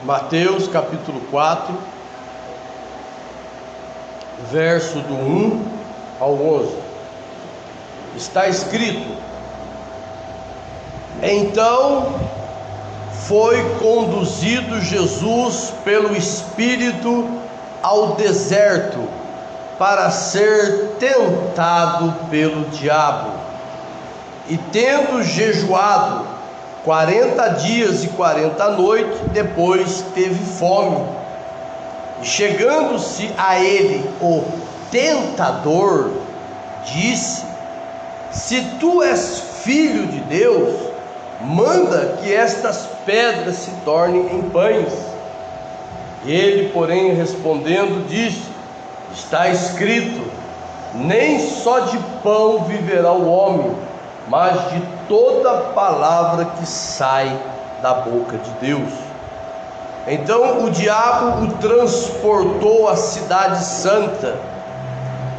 Mateus capítulo 4, verso do 1 ao 11. Está escrito: Então foi conduzido Jesus pelo Espírito ao deserto para ser tentado pelo diabo. E tendo jejuado 40 dias e 40 noites, depois teve fome. E chegando-se a ele o tentador, disse: Se tu és filho de Deus, manda que estas pedras se tornem em pães. Ele, porém, respondendo, disse: Está escrito: Nem só de pão viverá o homem, mas de toda palavra que sai da boca de Deus. Então o diabo o transportou à cidade santa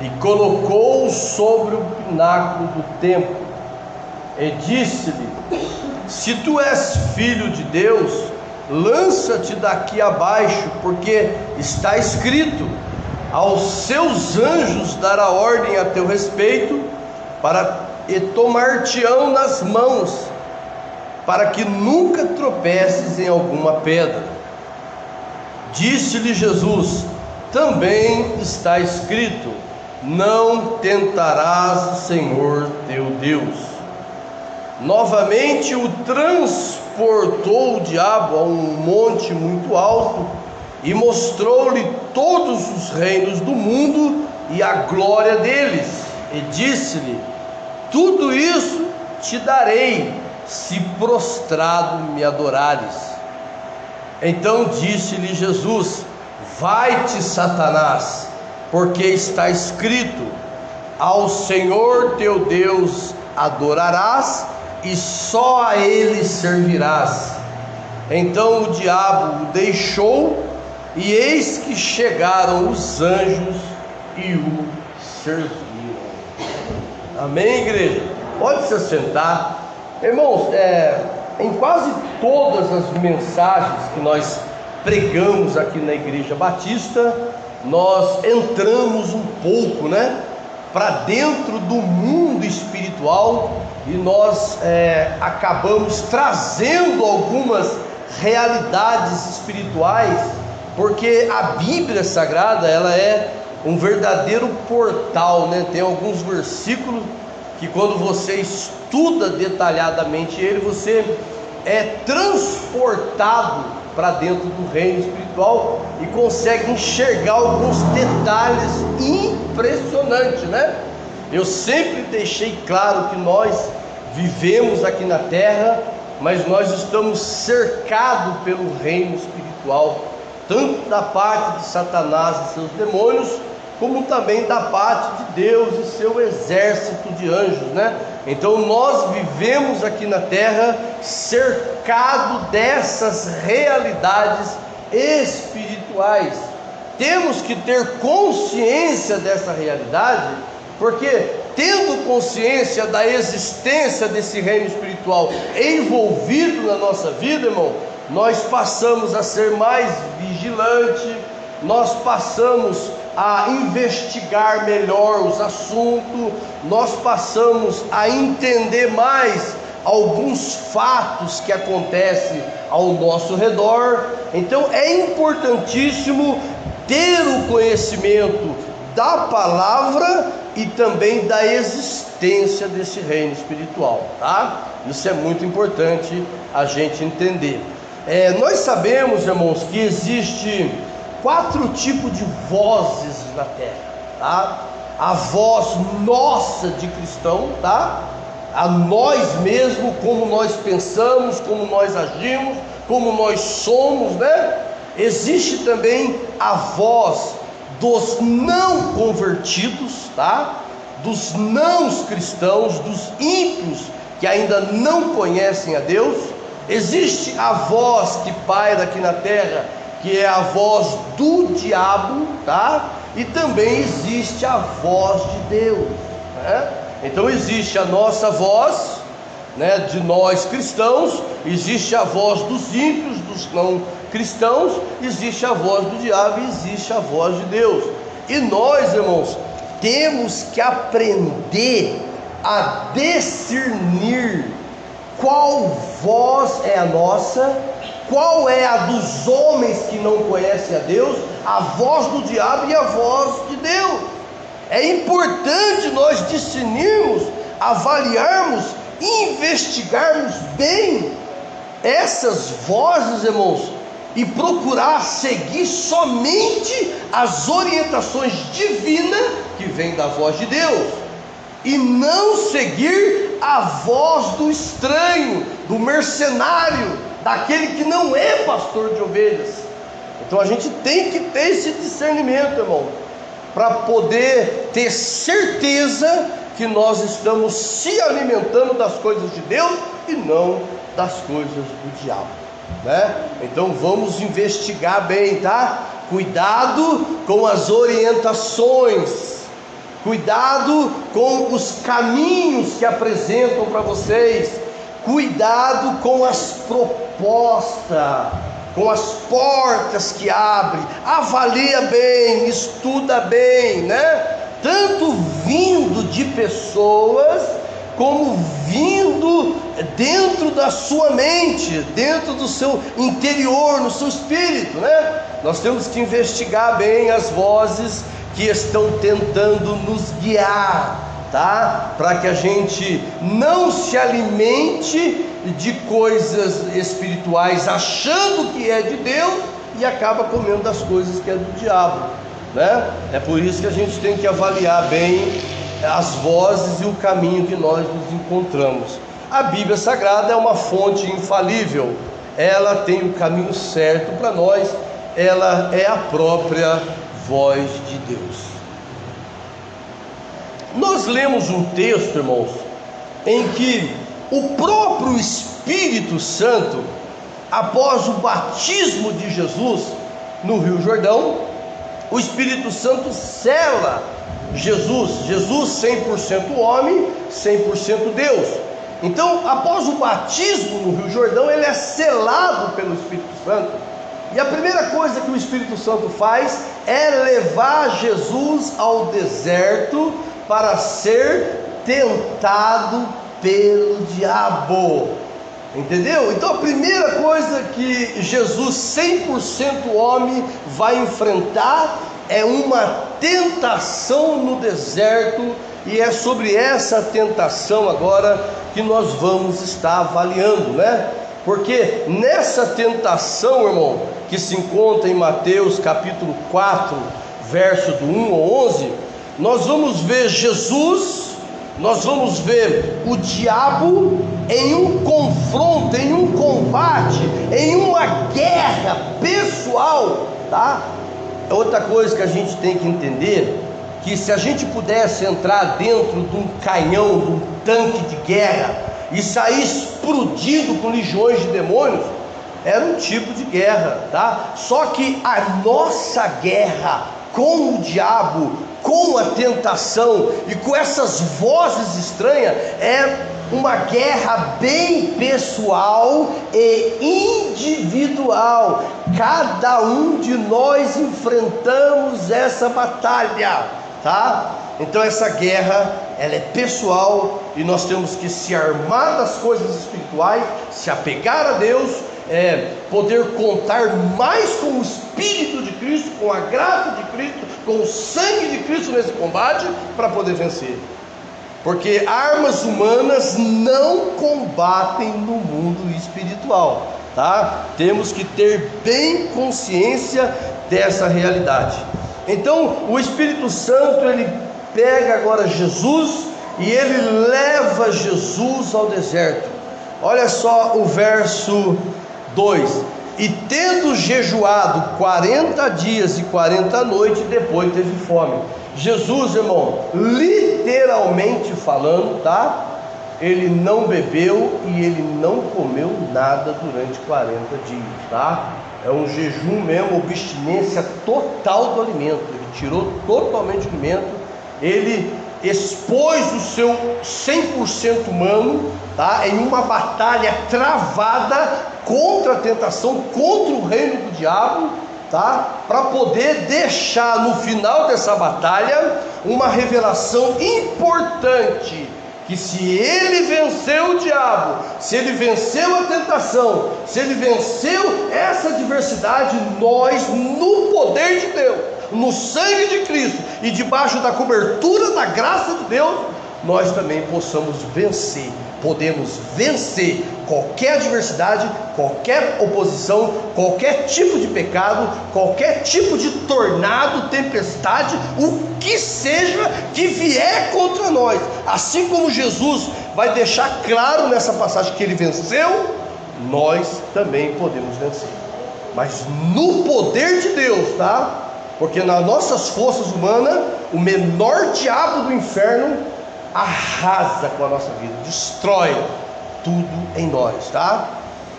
e colocou-o sobre o pináculo do templo e disse-lhe: Se tu és filho de Deus, lança-te daqui abaixo, porque está escrito: Aos seus anjos dará ordem a teu respeito, e tomar-te-ão nas mãos, para que nunca tropeces em alguma pedra. Disse-lhe Jesus: Também está escrito: Não tentarás o Senhor teu Deus. Novamente o transportou o diabo a um monte muito alto e mostrou-lhe todos os reinos do mundo e a glória deles, e disse-lhe: Tudo isso te darei, se prostrado me adorares. Então disse-lhe Jesus: Vai-te, Satanás, porque está escrito: Ao Senhor teu Deus adorarás, e só a Ele servirás. Então o diabo o deixou, e eis que chegaram os anjos e o serviram. Amém, igreja? Pode se assentar. Irmãos, em quase todas as mensagens que nós pregamos aqui na Igreja Batista, nós entramos um pouco, para dentro do mundo espiritual, e nós acabamos trazendo algumas realidades espirituais, porque a Bíblia Sagrada, ela é um verdadeiro portal, Tem alguns versículos que, quando você estuda detalhadamente ele, você é transportado para dentro do reino espiritual e consegue enxergar alguns detalhes impressionantes, Eu sempre deixei claro que nós vivemos aqui na terra, mas nós estamos cercados pelo reino espiritual, tanto da parte de Satanás e seus demônios, como também da parte de Deus e seu exército de anjos, Então nós vivemos aqui na terra cercado dessas realidades espirituais. Temos que ter consciência dessa realidade, porque tendo consciência da existência desse reino espiritual envolvido na nossa vida, irmão, nós passamos a ser mais vigilantes, nós passamos a investigar melhor os assuntos, nós passamos a entender mais alguns fatos que acontecem ao nosso redor. Então é importantíssimo ter o conhecimento da palavra e também da existência desse reino espiritual, Isso é muito importante a gente entender. Nós sabemos, irmãos, que existe 4 tipos de vozes na terra, A voz nossa de cristão, A nós mesmos, como nós pensamos, como nós agimos, como nós somos, Existe também a voz dos não convertidos, Dos não cristãos, dos ímpios que ainda não conhecem a Deus. Existe a voz que paira aqui na terra, que é a voz do diabo, E também existe a voz de Deus, Então existe a nossa voz, de nós cristãos, existe a voz dos ímpios, dos não cristãos, existe a voz do diabo e existe a voz de Deus. E nós, irmãos, temos que aprender a discernir qual voz é a nossa, qual é a dos homens que não conhecem a Deus, a voz do diabo e a voz de Deus. É importante nós discernirmos, avaliarmos, investigarmos bem essas vozes, irmãos, e procurar seguir somente as orientações divinas que vêm da voz de Deus, e não seguir a voz do estranho, do mercenário, daquele que não é pastor de ovelhas. Então a gente tem que ter esse discernimento, irmão, para poder ter certeza que nós estamos se alimentando das coisas de Deus e não das coisas do diabo, né? Então vamos investigar bem, tá? Cuidado com as orientações, cuidado com os caminhos que apresentam para vocês, cuidado com as propostas, com as portas que abrem. Avalia bem, estuda bem, né? Tanto vindo de pessoas, como vindo dentro da sua mente, dentro do seu interior, no seu espírito, né? Nós temos que investigar bem as vozes que estão tentando nos guiar, tá? Para que a gente não se alimente de coisas espirituais achando que é de Deus e acaba comendo das coisas que é do diabo, né? É por isso que a gente tem que avaliar bem as vozes e o caminho que nós nos encontramos. A Bíblia Sagrada é uma fonte infalível, ela tem o caminho certo para nós, ela é a própria voz de Deus. Nós lemos um texto, irmãos, em que o próprio Espírito Santo, após o batismo de Jesus no Rio Jordão, o Espírito Santo sela Jesus 100% homem, 100% Deus. Então, após o batismo no Rio Jordão, ele é selado pelo Espírito Santo. E a primeira coisa que o Espírito Santo faz é levar Jesus ao deserto para ser tentado pelo diabo. Entendeu? Então a primeira coisa que Jesus 100% homem vai enfrentar é uma tentação no deserto, e é sobre essa tentação agora que nós vamos estar avaliando, né? Porque nessa tentação, irmão, que se encontra em Mateus capítulo 4, verso do 1 ao 11, nós vamos ver Jesus, nós vamos ver o diabo em um confronto, em um combate, em uma guerra pessoal, tá? Outra coisa que a gente tem que entender, que se a gente pudesse entrar dentro de um canhão, de um tanque de guerra e sair explodindo com legiões de demônios, era um tipo de guerra, tá? Só que a nossa guerra com o diabo, com a tentação e com essas vozes estranhas, é uma guerra bem pessoal e individual. Cada um de nós enfrentamos essa batalha, tá? Então essa guerra, ela é pessoal, e nós temos que se armar das coisas espirituais, se apegar a Deus, poder contar mais com o Espírito de Cristo, com a graça de Cristo, com o sangue de Cristo nesse combate, para poder vencer. Porque armas humanas não combatem no mundo espiritual, tá? Temos que ter bem consciência dessa realidade. Então o Espírito Santo, ele pega agora Jesus e ele leva Jesus ao deserto. Olha só o verso 2: e tendo jejuado 40 dias e 40 noites, depois teve fome. Jesus, irmão, literalmente falando, tá? Ele não bebeu e ele não comeu nada durante 40 dias, tá? É um jejum mesmo, abstinência total do alimento. Ele tirou totalmente o alimento, ele expôs o seu 100% humano, tá? Em uma batalha travada contra a tentação, contra o reino do diabo, tá? Para poder deixar no final dessa batalha uma revelação importante, que se ele venceu o diabo, se ele venceu a tentação, se ele venceu essa adversidade, nós, no poder de Deus, no sangue de Cristo e debaixo da cobertura da graça de Deus, nós também possamos vencer. Podemos vencer qualquer adversidade, qualquer oposição, qualquer tipo de pecado, qualquer tipo de tornado, tempestade, o que seja que vier contra nós. Assim como Jesus vai deixar claro nessa passagem que ele venceu, nós também podemos vencer, mas no poder de Deus, tá? Porque nas nossas forças humanas, o menor diabo do inferno arrasa com a nossa vida, destrói tudo em nós, tá?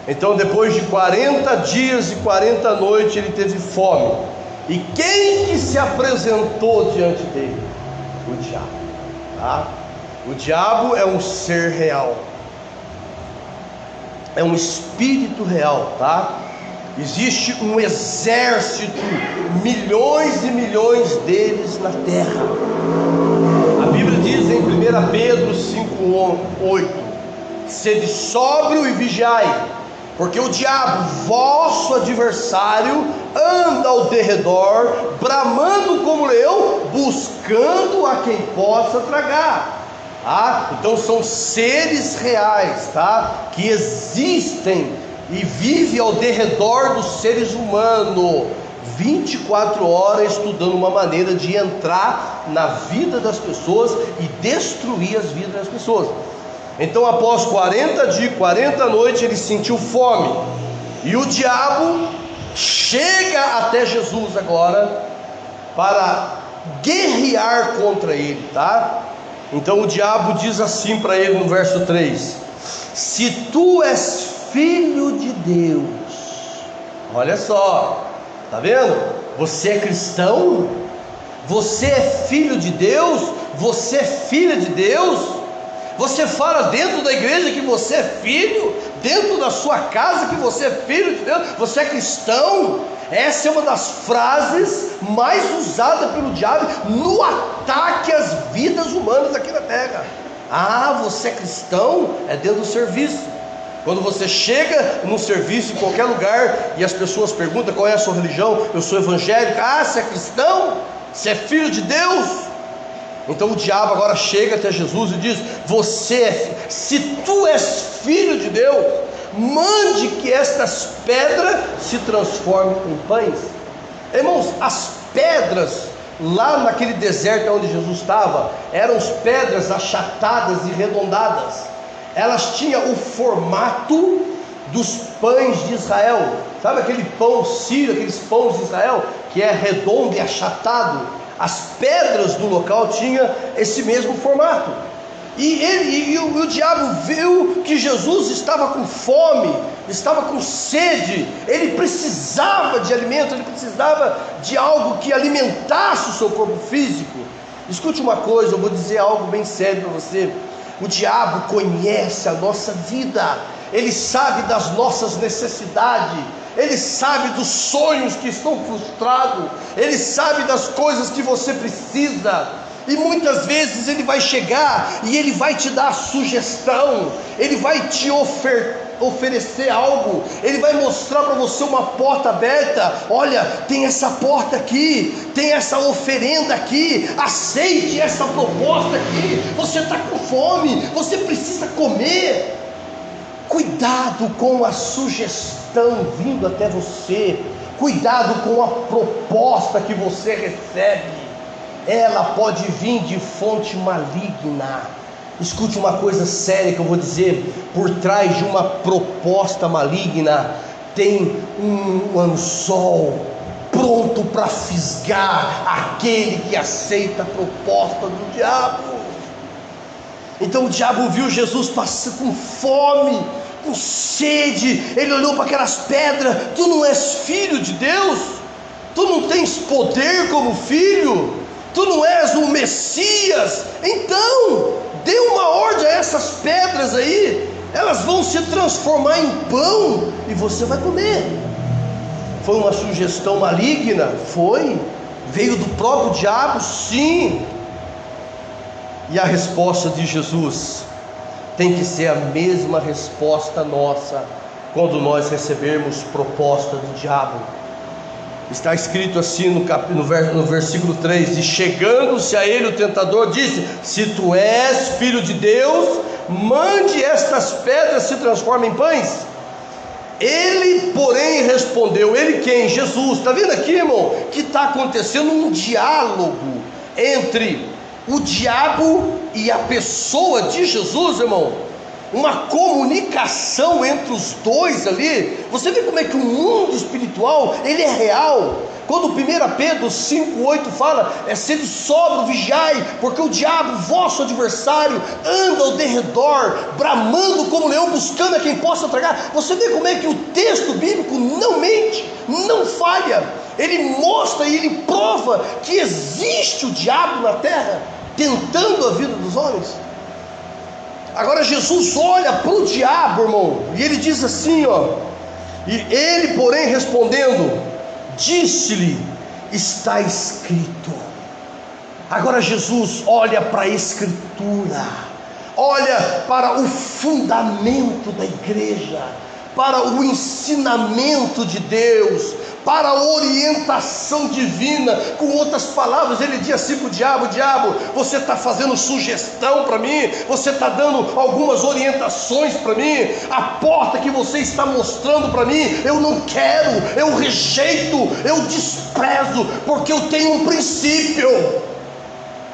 Então, depois de 40 dias e 40 noites, ele teve fome. E quem que se apresentou diante dele? O diabo, tá? O diabo é um ser real, é um espírito real, tá? Existe um exército, milhões e milhões deles na terra. A Bíblia diz em 1 Pedro 5:8: sede sóbrio e vigiai, porque o diabo, vosso adversário, anda ao derredor, bramando como leão, buscando a quem possa tragar. Então são seres reais, tá? Que existem e vivem ao derredor dos seres humanos, 24 horas estudando uma maneira de entrar na vida das pessoas e destruir as vidas das pessoas. Então, após 40 dias, 40 noites, ele sentiu fome, e o diabo chega até Jesus agora para guerrear contra ele, tá? Então o diabo diz assim para ele no verso 3: se tu és filho de Deus, olha só, tá vendo? Você é cristão, você é filho de Deus, você é filha de Deus. Você fala dentro da igreja que você é filho, dentro da sua casa que você é filho de Deus, você é cristão. Essa é uma das frases mais usadas pelo diabo no ataque às vidas humanas aqui na terra. Você é cristão? É dentro do serviço. Quando você chega num serviço em qualquer lugar e as pessoas perguntam qual é a sua religião, eu sou evangélico. Você é cristão? Você é filho de Deus? Então o diabo agora chega até Jesus e diz: se tu és filho de Deus, mande que estas pedras se transformem em pães. Irmãos, as pedras lá naquele deserto onde Jesus estava, eram pedras achatadas e arredondadas. Elas tinham o formato dos pães de Israel. Sabe aquele pão sírio, aqueles pães de Israel, que é redondo e achatado? As pedras do local tinham esse mesmo formato. E o diabo viu que Jesus estava com fome, estava com sede, ele precisava de alimento, ele precisava de algo que alimentasse o seu corpo físico. Escute uma coisa, eu vou dizer algo bem sério para você. O diabo conhece a nossa vida, ele sabe das nossas necessidades, ele sabe dos sonhos que estão frustrados, ele sabe das coisas que você precisa. E muitas vezes ele vai chegar e ele vai te dar a sugestão, ele vai te oferecer algo, ele vai mostrar para você uma porta aberta. Olha, tem essa porta aqui, tem essa oferenda aqui, aceite essa proposta aqui. Você está com fome, você precisa comer. Cuidado com a sugestão vindo até você, cuidado com a proposta que você recebe. Ela pode vir de fonte maligna. Escute uma coisa séria que eu vou dizer: por trás de uma proposta maligna tem um anzol pronto para fisgar aquele que aceita a proposta do diabo. Então o diabo viu Jesus passando com fome, com sede, ele olhou para aquelas pedras: tu não és filho de Deus? Tu não tens poder como filho? Tu não és o Messias? Então dê uma ordem a essas pedras aí, elas vão se transformar em pão e você vai comer. Foi uma sugestão maligna? Foi. Veio do próprio diabo? Sim. E a resposta de Jesus tem que ser a mesma resposta nossa quando nós recebermos proposta do diabo. Está escrito assim no versículo 3: e chegando-se a ele o tentador disse: se tu és filho de Deus, mande estas pedras se transformem em pães. Ele, porém, respondeu. Ele quem? Jesus. Está vendo aqui, irmão, que está acontecendo um diálogo entre o diabo e a pessoa de Jesus, irmão. Uma comunicação entre os dois ali. Você vê como é que o mundo espiritual, ele é real. Quando 1 Pedro 5,8 fala, sede sóbrio, vigiai, porque o diabo, vosso adversário, anda ao derredor, bramando como leão, buscando a quem possa tragar. Você vê como é que o texto bíblico não mente, não falha. Ele mostra e ele prova que existe o diabo na terra, tentando a vida dos homens. Agora Jesus olha para o diabo, irmão, e ele diz assim, e ele, porém, respondendo, disse-lhe: está escrito. Agora Jesus olha para a Escritura, olha para o fundamento da igreja, para o ensinamento de Deus, para a orientação divina. Com outras palavras, ele diz assim para o diabo: diabo, você está fazendo sugestão para mim, você está dando algumas orientações para mim, a porta que você está mostrando para mim, eu não quero, eu rejeito, eu desprezo, porque eu tenho um princípio,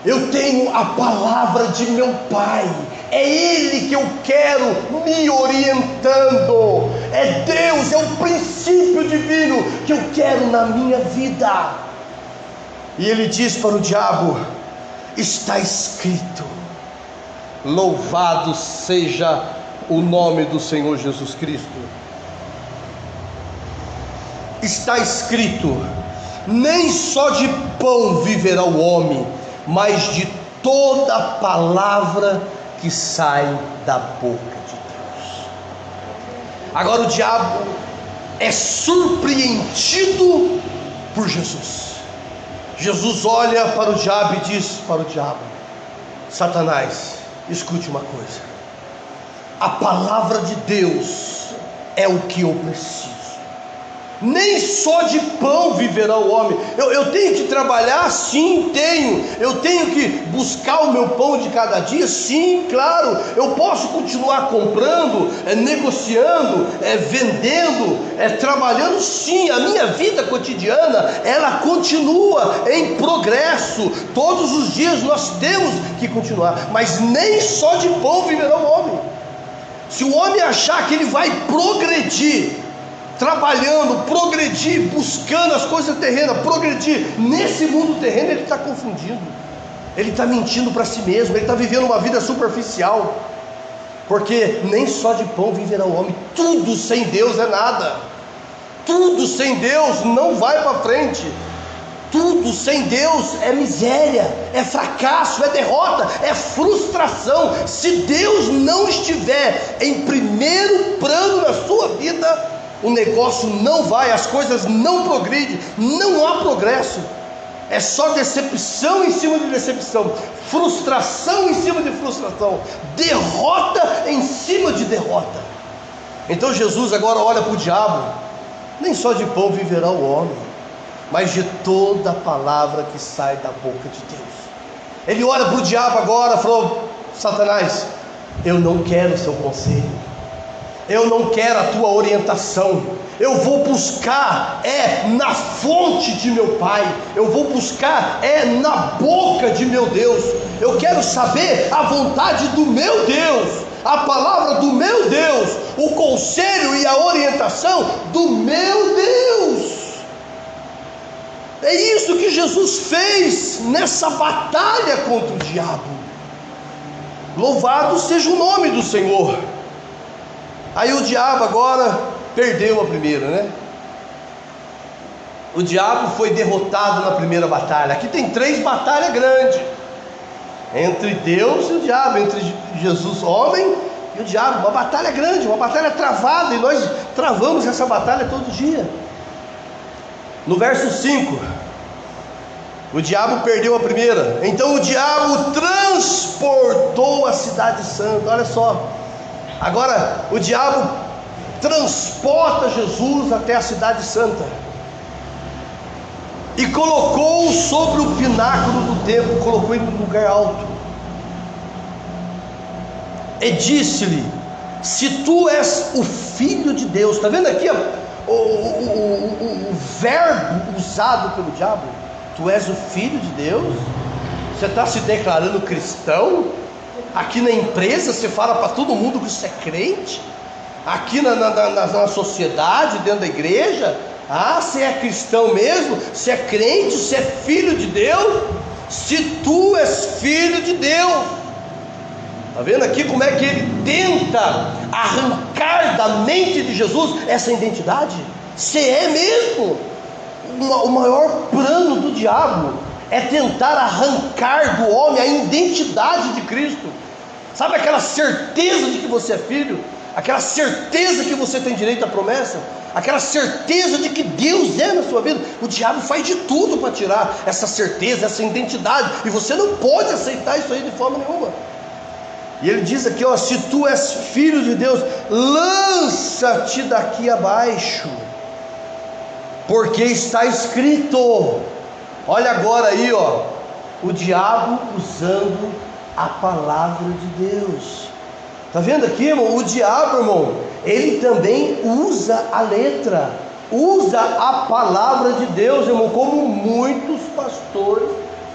eu tenho a palavra de meu Pai, é Ele que eu quero me orientando, é Deus, é o princípio divino que eu quero na minha vida. E ele diz para o diabo: está escrito. Louvado seja o nome do Senhor Jesus Cristo. Está escrito: nem só de pão viverá o homem, mas de toda palavra que sai da boca de Deus. Agora o diabo é surpreendido por Jesus. Jesus olha para o diabo e diz para o diabo: Satanás, escute uma coisa, a palavra de Deus é o que eu preciso. Nem só de pão viverá o homem. Eu tenho que trabalhar? Sim, tenho. Eu tenho que buscar o meu pão de cada dia? Sim, claro. Eu posso continuar comprando, negociando, vendendo, trabalhando? Sim. A minha vida cotidiana, ela continua em progresso. Todos os dias nós temos que continuar. Mas nem só de pão viverá o homem. Se o homem achar que ele vai progredir trabalhando, progredir, buscando as coisas terrenas, progredir nesse mundo terreno, ele está confundindo, ele está mentindo para si mesmo, ele está vivendo uma vida superficial, porque nem só de pão viverá o homem. Tudo sem Deus é nada, tudo sem Deus não vai para frente, tudo sem Deus é miséria, é fracasso, é derrota, é frustração. Se Deus não estiver em primeiro plano na sua vida, o negócio não vai, as coisas não progridem, não há progresso, é só decepção em cima de decepção, frustração em cima de frustração, derrota em cima de derrota. Então Jesus agora olha para o diabo: nem só de pão viverá o homem, mas de toda palavra que sai da boca de Deus. Ele olha para o diabo agora e falou: Satanás, eu não quero o seu conselho, eu não quero a tua orientação, eu vou buscar na fonte de meu Pai, eu vou buscar na boca de meu Deus, eu quero saber a vontade do meu Deus, a palavra do meu Deus, o conselho e a orientação do meu Deus. É isso que Jesus fez nessa batalha contra o diabo. Louvado seja o nome do Senhor. Aí o diabo agora perdeu a primeira, né? O diabo foi derrotado na primeira batalha. Aqui tem 3 batalhas grandes: entre Deus e o diabo, entre Jesus homem e o diabo. Uma batalha grande, uma batalha travada, e nós travamos essa batalha todo dia. No verso 5, o diabo perdeu a primeira. Então o diabo transportou a cidade santa. Olha só, agora o diabo transporta Jesus até a cidade santa e colocou-o sobre o pináculo do templo, colocou ele no lugar alto e disse-lhe: se tu és o Filho de Deus. Está vendo aqui o verbo usado pelo diabo? Tu és o Filho de Deus? Você está se declarando cristão? Aqui na empresa você fala para todo mundo que você é crente? Aqui na sociedade, dentro da igreja, você é cristão mesmo? Você é crente? Você é filho de Deus? Se tu és filho de Deus. Está vendo aqui como é que ele tenta arrancar da mente de Jesus essa identidade? Você é mesmo? O maior plano do diabo é tentar arrancar do homem a identidade de Cristo. Sabe aquela certeza de que você é filho? Aquela certeza que você tem direito à promessa? Aquela certeza de que Deus é na sua vida? O diabo faz de tudo para tirar essa certeza, essa identidade, e você não pode aceitar isso aí de forma nenhuma. E ele diz aqui, se tu és filho de Deus, lança-te daqui abaixo, porque está escrito. Olha agora aí, o diabo usando a palavra de Deus. Está vendo aqui, irmão? O diabo, irmão, ele também usa a letra, usa a palavra de Deus, irmão, como muitos pastores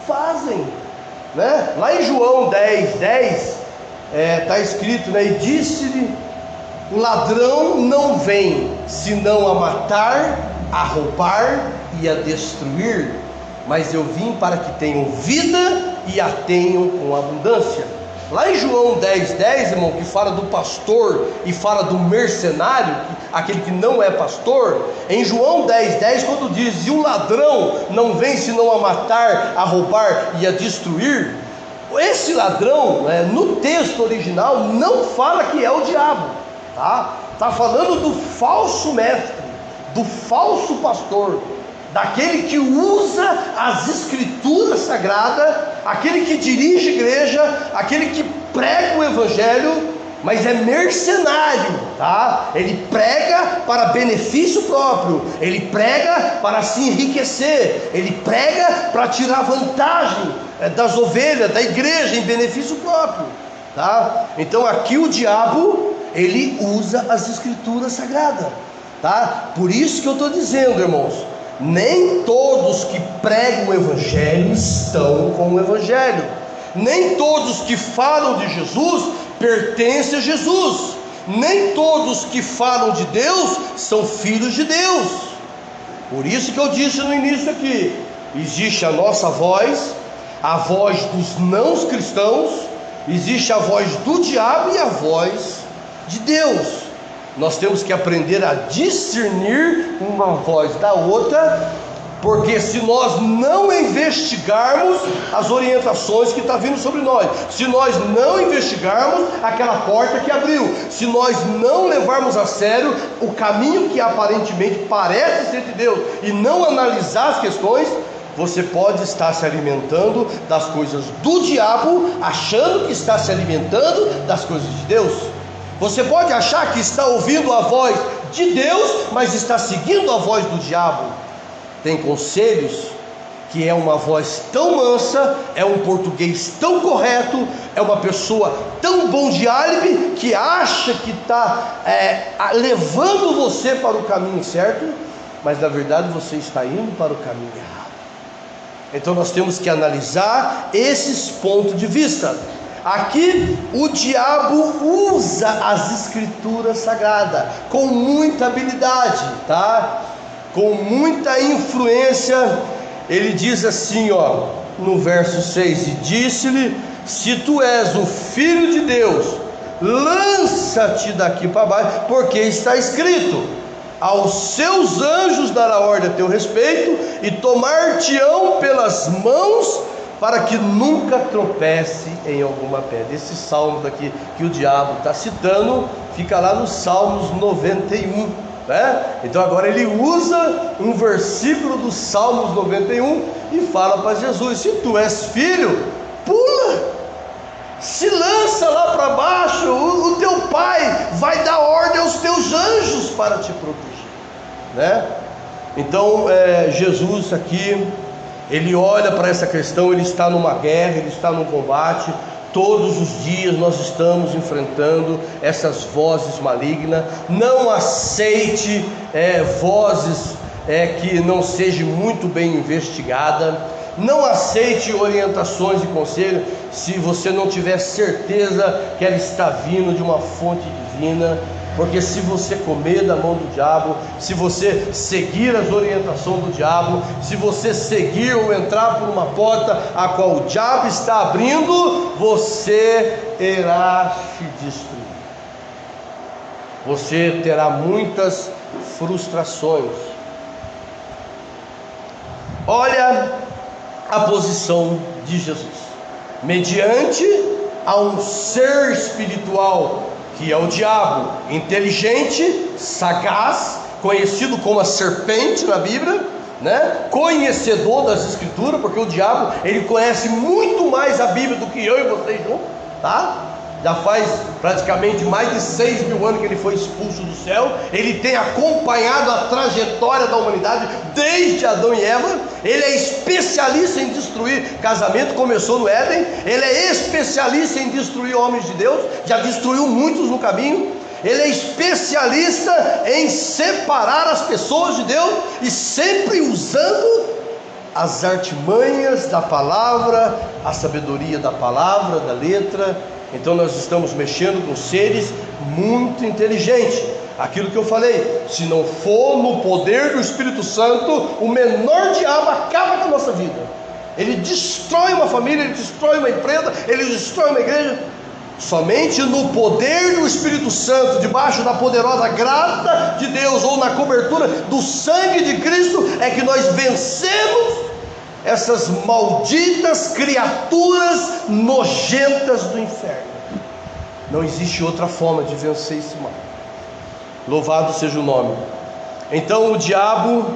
fazem, né? Lá em João 10, está escrito, né? E disse-lhe: o ladrão não vem senão a matar, a roubar e a destruir, mas eu vim para que tenham vida e a tenham com abundância. Lá em João 10, irmão, que fala do pastor e fala do mercenário, aquele que não é pastor, em João 10, quando diz: e o ladrão não vem senão a matar, a roubar e a destruir, esse ladrão, no texto original, não fala que é o diabo, tá? Está falando do falso mestre, do falso pastor, daquele que usa as escrituras sagradas, aquele que dirige a igreja, aquele que prega o evangelho, mas é mercenário, tá? Ele prega para benefício próprio, ele prega para se enriquecer, ele prega para tirar vantagem das ovelhas, da igreja, em benefício próprio, tá? Então aqui o diabo, ele usa as escrituras sagradas, tá? Por isso que eu estou dizendo, irmãos, nem todos que pregam o evangelho estão com o evangelho, nem todos que falam de Jesus pertencem a Jesus, nem todos que falam de Deus são filhos de Deus. Por isso que eu disse no início aqui, existe a nossa voz, a voz dos não cristãos, existe a voz do diabo e a voz de Deus. Nós temos que aprender a discernir uma voz da outra, porque se nós não investigarmos as orientações que estão vindo sobre nós, se nós não investigarmos aquela porta que abriu, se nós não levarmos a sério o caminho que aparentemente parece ser de Deus e não analisar as questões, você pode estar se alimentando das coisas do diabo, achando que está se alimentando das coisas de Deus. Você pode achar que está ouvindo a voz de Deus, mas está seguindo a voz do diabo. Tem conselhos que é uma voz tão mansa, é um português tão correto, é uma pessoa tão bom de álibi, que acha que está levando você para o caminho certo, mas na verdade você está indo para o caminho errado. Então nós temos que analisar esses pontos de vista. Aqui o diabo usa as escrituras sagradas com muita habilidade, tá? Com muita influência. Ele diz assim, no verso 6: e disse-lhe: se tu és o Filho de Deus, lança-te daqui para baixo, porque está escrito: aos seus anjos dará ordem a teu respeito, e tomar-te-ão pelas mãos para que nunca tropece em alguma pedra. Esse salmo daqui que o diabo está citando, fica lá no Salmos 91, né? Então agora ele usa um versículo do Salmos 91 e fala para Jesus: se tu és filho, pula, se lança lá para baixo, o teu pai vai dar ordem aos teus anjos para te proteger, né? Então Jesus aqui, ele olha para essa questão, ele está numa guerra, ele está num combate. Todos os dias nós estamos enfrentando essas vozes malignas. Não aceite vozes que não sejam muito bem investigadas. Não aceite orientações e conselhos se você não tiver certeza que ela está vindo de uma fonte divina. Porque se você comer da mão do diabo, se você seguir as orientações do diabo, se você seguir ou entrar por uma porta a qual o diabo está abrindo, você irá se destruir. Você terá muitas frustrações. Olha a posição de Jesus mediante a um ser espiritual, que é o diabo, inteligente, sagaz, conhecido como a serpente na Bíblia, né? Conhecedor das Escrituras, porque o diabo, ele conhece muito mais a Bíblia do que eu e vocês juntos, tá? Já faz praticamente mais de 6.000 anos que ele foi expulso do céu. Ele tem acompanhado a trajetória da humanidade desde Adão e Eva. Ele é especialista em destruir casamento, começou no Éden. Ele é especialista em destruir homens de Deus, já destruiu muitos no caminho. Ele é especialista em separar as pessoas de Deus, e sempre usando as artimanhas da palavra, a sabedoria da palavra, da letra. Então nós estamos mexendo com seres muito inteligentes. Aquilo que eu falei, se não for no poder do Espírito Santo, o menor diabo acaba com a nossa vida. Ele destrói uma família, ele destrói uma empresa, ele destrói uma igreja. Somente no poder do Espírito Santo, debaixo da poderosa graça de Deus, ou na cobertura do sangue de Cristo, é que nós vencemos essas malditas criaturas nojentas do inferno. Não existe outra forma de vencer esse mal. Louvado seja o nome. Então o diabo,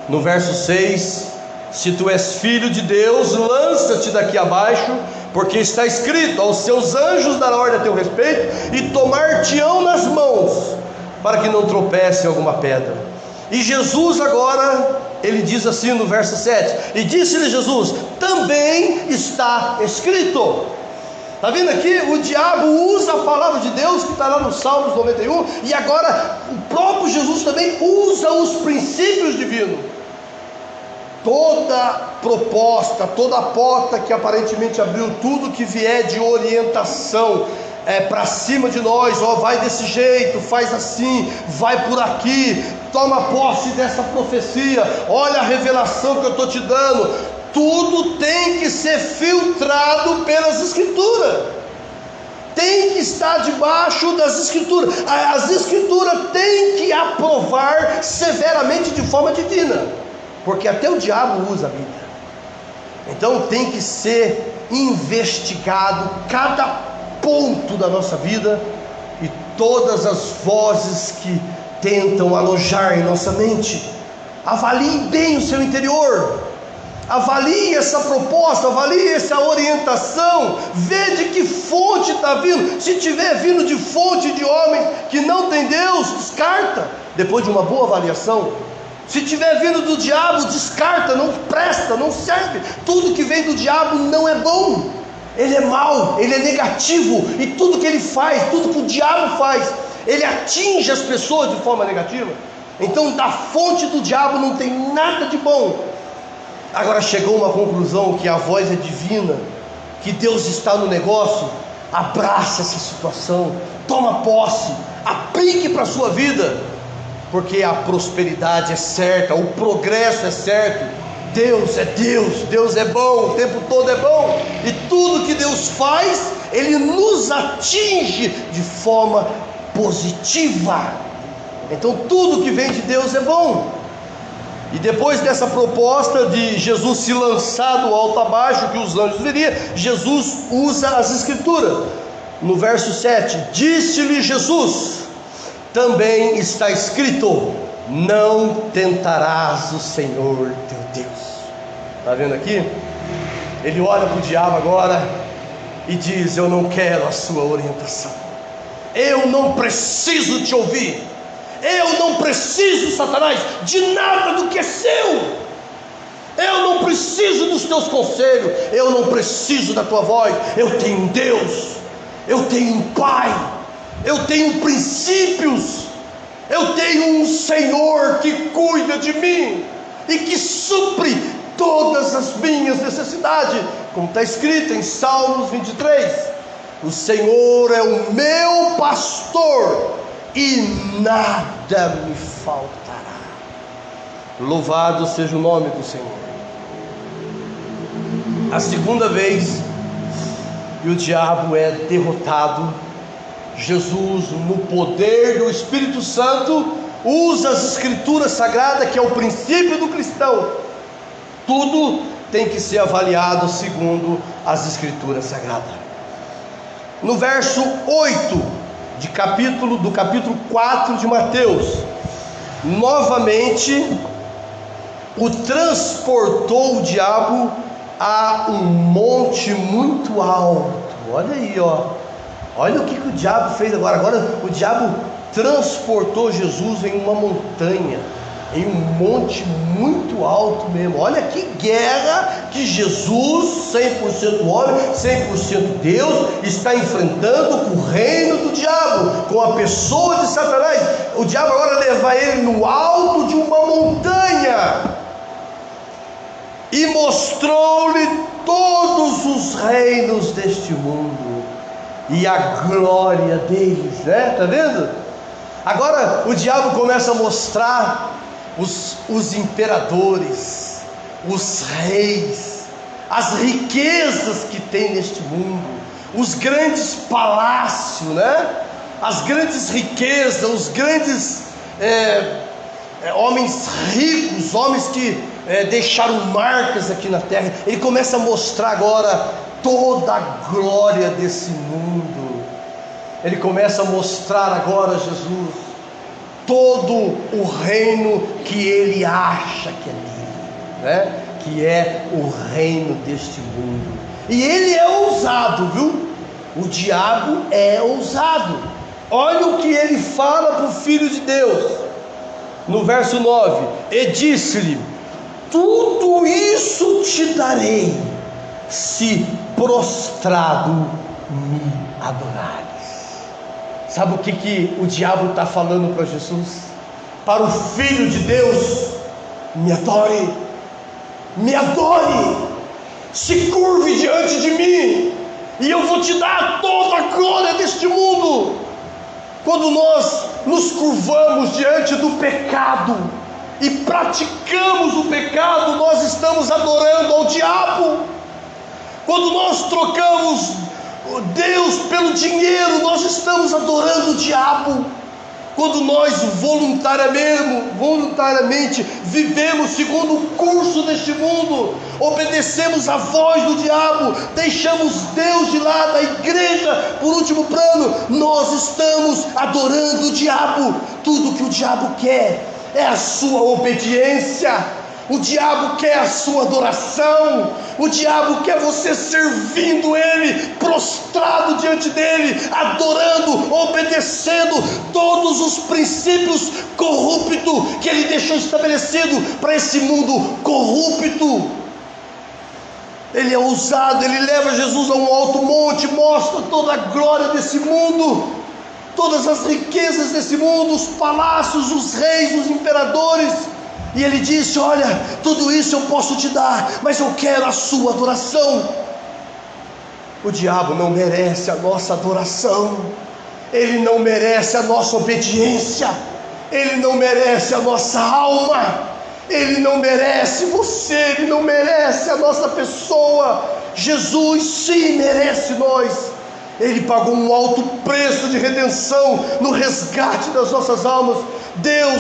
no verso 6, se tu és filho de Deus, lança-te daqui abaixo, porque está escrito: aos seus anjos dará ordem a teu respeito, e tomar-te-ão nas mãos, para que não tropece em alguma pedra. E Jesus agora, ele diz assim no verso 7, e disse-lhe Jesus: também está escrito. Está vendo aqui? O diabo usa a palavra de Deus, que está lá no Salmos 91, e agora o próprio Jesus também usa os princípios divinos. Toda proposta, toda porta que aparentemente abriu, tudo que vier de orientação para cima de nós, vai desse jeito, faz assim, vai por aqui, toma posse dessa profecia, olha a revelação que eu estou te dando. Tudo tem que ser filtrado pelas Escrituras, tem que estar debaixo das Escrituras. As Escrituras têm que aprovar severamente de forma divina, porque até o diabo usa a Bíblia. Então tem que ser investigado cada ponto da nossa vida, e todas as vozes que tentam alojar em nossa mente. Avalie bem o seu interior, avalie essa proposta, avalie essa orientação, vê de que fonte está vindo. Se estiver vindo de fonte de homens que não tem Deus, descarta, depois de uma boa avaliação. Se estiver vindo do diabo, descarta, não presta, não serve. Tudo que vem do diabo não é bom, ele é mau, ele é negativo, e tudo que ele faz, tudo que o diabo faz, ele atinge as pessoas de forma negativa. Então da fonte do diabo não tem nada de bom. Agora chegou uma conclusão, que a voz é divina, que Deus está no negócio. Abraça essa situação, toma posse, aplique para a sua vida, porque a prosperidade é certa, o progresso é certo. Deus é Deus, Deus é bom, o tempo todo é bom, e tudo que Deus faz, Ele nos atinge de forma positiva. Então tudo que vem de Deus é bom. E depois dessa proposta de Jesus se lançar do alto abaixo, que os anjos viriam, Jesus usa as escrituras. No verso 7, disse-lhe Jesus: também está escrito, não tentarás o Senhor teu Deus. Está vendo aqui? Ele olha para o diabo agora e diz: eu não quero a sua orientação, eu não preciso te ouvir, eu não preciso, Satanás, de nada do que é seu, eu não preciso dos teus conselhos, eu não preciso da tua voz. Eu tenho um Deus, eu tenho um Pai, eu tenho princípios, eu tenho um Senhor que cuida de mim e que supre todas as minhas necessidades, como está escrito em Salmos 23: o Senhor é o meu pastor e nada me faltará. Louvado seja o nome do Senhor. A segunda vez que o diabo é derrotado, Jesus, no poder do Espírito Santo, usa as escrituras sagradas, que é o princípio do cristão. Tudo tem que ser avaliado segundo as escrituras sagradas. No verso 8 do capítulo 4 de Mateus, novamente o transportou o diabo a um monte muito alto. Olha aí, olha o que o diabo fez agora. Agora o diabo transportou Jesus em uma montanha, em um monte muito alto mesmo. Olha que guerra que Jesus, 100% homem, 100% Deus, está enfrentando com o reino do diabo, com a pessoa de Satanás. O diabo agora leva ele no alto de uma montanha e mostrou-lhe todos os reinos deste mundo e a glória deles, né? Está vendo? Agora o diabo começa a mostrar os imperadores, os reis, as riquezas que tem neste mundo, os grandes palácios, né? As grandes riquezas, os grandes homens ricos, homens que deixaram marcas aqui na terra. Ele começa a mostrar agora toda a glória desse mundo. Ele começa a mostrar agora, Jesus, todo o reino que ele acha que é dele, né? Que é o reino deste mundo. E ele é ousado, viu? O diabo é ousado. Olha o que ele fala para o Filho de Deus, no verso 9: e disse-lhe: tudo isso te darei, se prostrado me adorares. Sabe o que o diabo está falando para Jesus? Para o Filho de Deus: me adore, se curve diante de mim, e eu vou te dar toda a glória deste mundo. Quando nós nos curvamos diante do pecado e praticamos o pecado, nós estamos adorando ao diabo. Quando nós trocamos Deus pelo dinheiro, nós estamos adorando o diabo. Quando nós voluntariamente vivemos segundo o curso deste mundo, obedecemos a voz do diabo, deixamos Deus de lado, a igreja por último plano, nós estamos adorando o diabo. Tudo que o diabo quer é a sua obediência. O diabo quer a sua adoração. O diabo quer você servindo ele, prostrado diante dele, adorando, obedecendo todos os princípios corruptos que ele deixou estabelecido para esse mundo corrupto. Ele é ousado, ele leva Jesus a um alto monte, mostra toda a glória desse mundo, todas as riquezas desse mundo, os palácios, os reis, os imperadores. E ele disse: olha, tudo isso eu posso te dar, mas eu quero a sua adoração. O diabo não merece a nossa adoração, ele não merece a nossa obediência, ele não merece a nossa alma, ele não merece você, ele não merece a nossa pessoa. Jesus sim merece nós. Ele pagou um alto preço de redenção no resgate das nossas almas.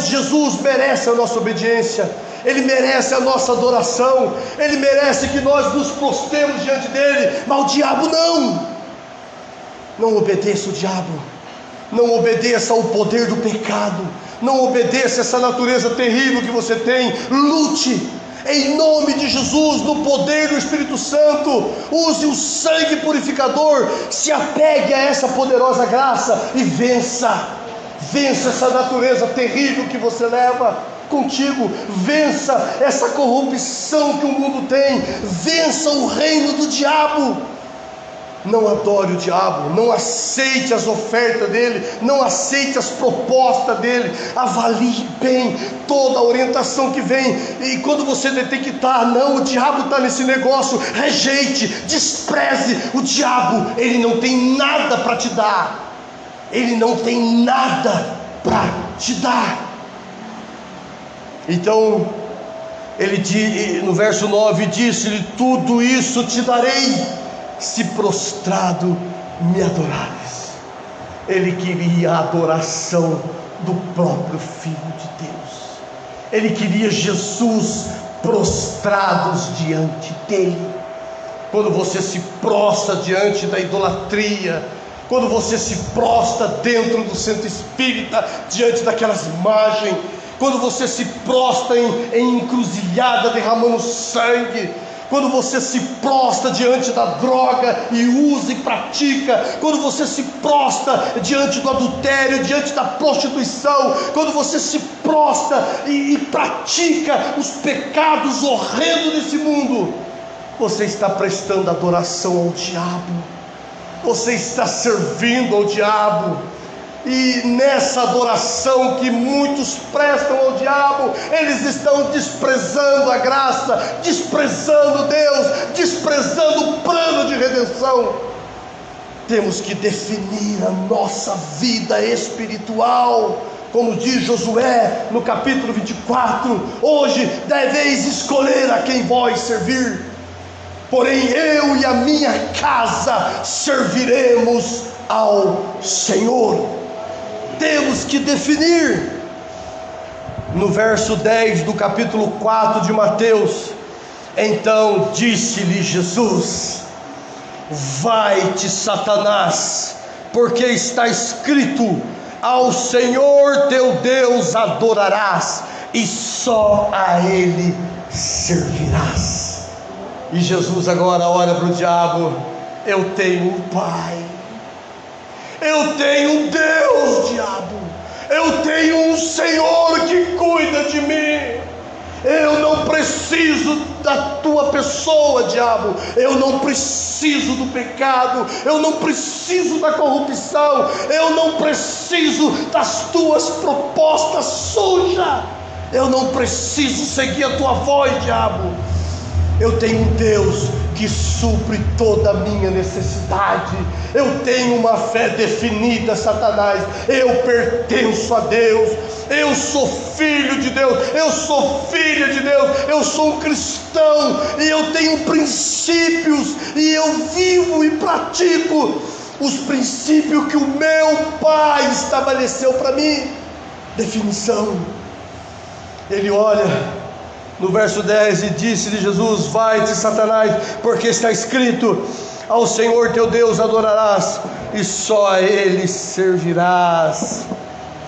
Jesus merece a nossa obediência. Ele merece a nossa adoração, Ele merece que nós nos prostremos diante dEle, mas o diabo não obedeça o diabo, não obedeça ao poder do pecado, não obedeça essa natureza terrível que você tem. Lute em nome de Jesus, no poder do Espírito Santo. Use o sangue purificador, se apegue a essa poderosa graça e vença essa natureza terrível que você leva contigo, vença essa corrupção que o mundo tem, vença o reino do diabo. Não adore o diabo, não aceite as ofertas dele, não aceite as propostas dele, avalie bem toda a orientação que vem, e quando você detectar, não, o diabo está nesse negócio, rejeite, despreze. O diabo, ele não tem nada para te dar, ele não tem nada para te dar. Então, ele no verso 9, disse-lhe: tudo isso te darei, se prostrado me adorares. Ele queria a adoração do próprio Filho de Deus, ele queria Jesus prostrados diante dele. Quando você se prostra diante da idolatria, quando você se prostra dentro do centro espírita, diante daquelas imagens, quando você se prostra em encruzilhada derramando sangue, quando você se prostra diante da droga e usa e pratica, quando você se prostra diante do adultério, diante da prostituição, quando você se prostra e pratica os pecados horrendos desse mundo, você está prestando adoração ao diabo, você está servindo ao diabo. E nessa adoração que muitos prestam ao diabo, eles estão desprezando a graça, desprezando Deus, desprezando o plano de redenção. Temos que definir a nossa vida espiritual, como diz Josué no capítulo 24: hoje deveis escolher a quem vós servir, porém eu e a minha casa serviremos ao Senhor. Temos que definir. No verso 10 do capítulo 4 de Mateus: então disse-lhe Jesus: vai-te, Satanás, porque está escrito: ao Senhor teu Deus adorarás, e só a Ele servirás. E Jesus agora olha para o diabo: eu tenho um Pai, eu tenho um Deus, diabo, eu tenho um Senhor que cuida de mim. Eu não preciso da tua pessoa, diabo, eu não preciso do pecado, eu não preciso da corrupção, eu não preciso das tuas propostas sujas, eu não preciso seguir a tua voz, diabo. Eu tenho um Deus que supre toda a minha necessidade. Eu tenho uma fé definida, Satanás. Eu pertenço a Deus. Eu sou filho de Deus. Eu sou filha de Deus. Eu sou um cristão e eu tenho princípios, e eu vivo e pratico os princípios que o meu Pai estabeleceu para mim. Definição. Ele olha no verso 10 e disse-lhe Jesus: vai-te, Satanás, porque está escrito: ao Senhor teu Deus adorarás, e só a Ele servirás.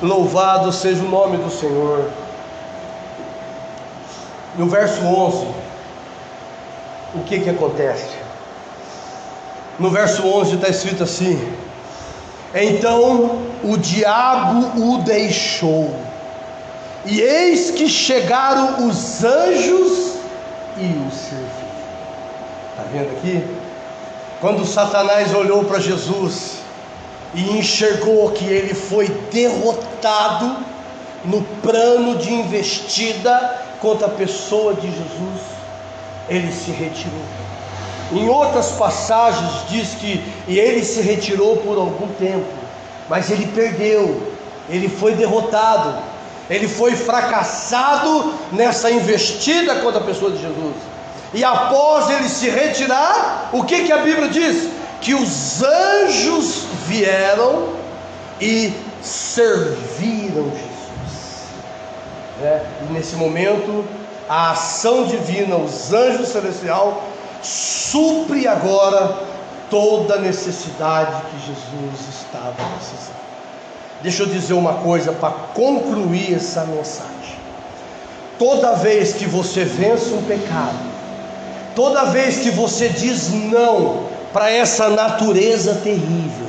Louvado seja o nome do Senhor. No verso 11, o que acontece? No verso 11 está escrito assim: então o diabo o deixou, e eis que chegaram os anjos e o serviram. Está vendo aqui? Quando Satanás olhou para Jesus e enxergou que ele foi derrotado no plano de investida contra a pessoa de Jesus, ele se retirou. Em outras passagens diz que ele se retirou por algum tempo, mas ele perdeu, ele foi derrotado, ele foi fracassado nessa investida contra a pessoa de Jesus. E após ele se retirar, o que a Bíblia diz? Que os anjos vieram e serviram Jesus. E nesse momento a ação divina, os anjos celestiais, supre agora toda a necessidade que Jesus estava precisando. Deixa eu dizer uma coisa para concluir essa mensagem. Toda vez que você vence um pecado, toda vez que você diz não para essa natureza terrível,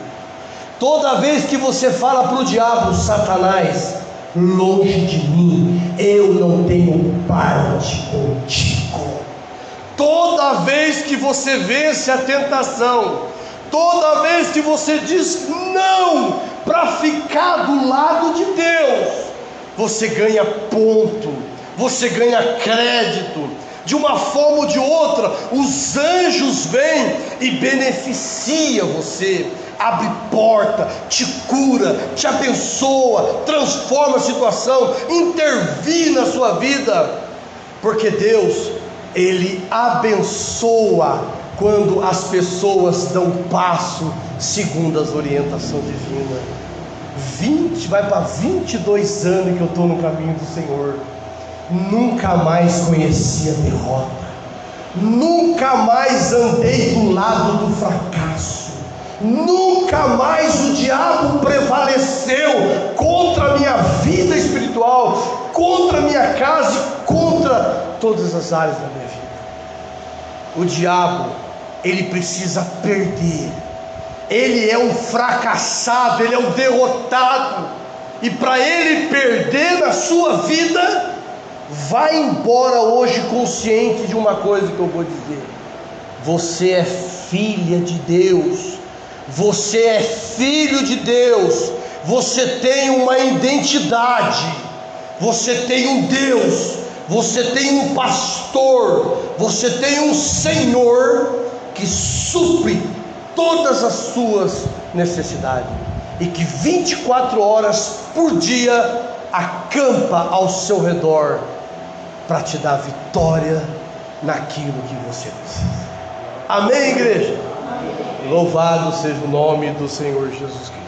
toda vez que você fala para o diabo: Satanás, longe de mim, eu não tenho parte contigo. Toda vez que você vence a tentação, toda vez que você diz não para ficar do lado de Deus, você ganha ponto, você ganha crédito. De uma forma ou de outra, os anjos vêm e beneficiam você, abre porta, te cura, te abençoa, transforma a situação, intervém na sua vida, porque Deus, Ele abençoa quando as pessoas dão passo segundo as orientações divinas. Vai para 22 anos que eu estou no caminho do Senhor, nunca mais conheci a derrota, nunca mais andei do lado do fracasso, nunca mais o diabo prevaleceu contra a minha vida espiritual, contra a minha casa e contra todas as áreas da minha vida. O diabo, ele precisa perder, ele é um fracassado, ele é um derrotado, e para ele perder na sua vida, vai embora hoje consciente de uma coisa que eu vou dizer: você é filha de Deus, você é filho de Deus, você tem uma identidade, você tem um Deus, você tem um pastor, você tem um Senhor que supre todas as suas necessidades, e que 24 horas por dia acampa ao seu redor para te dar vitória naquilo que você precisa. Amém, igreja? Amém. Louvado seja o nome do Senhor Jesus Cristo.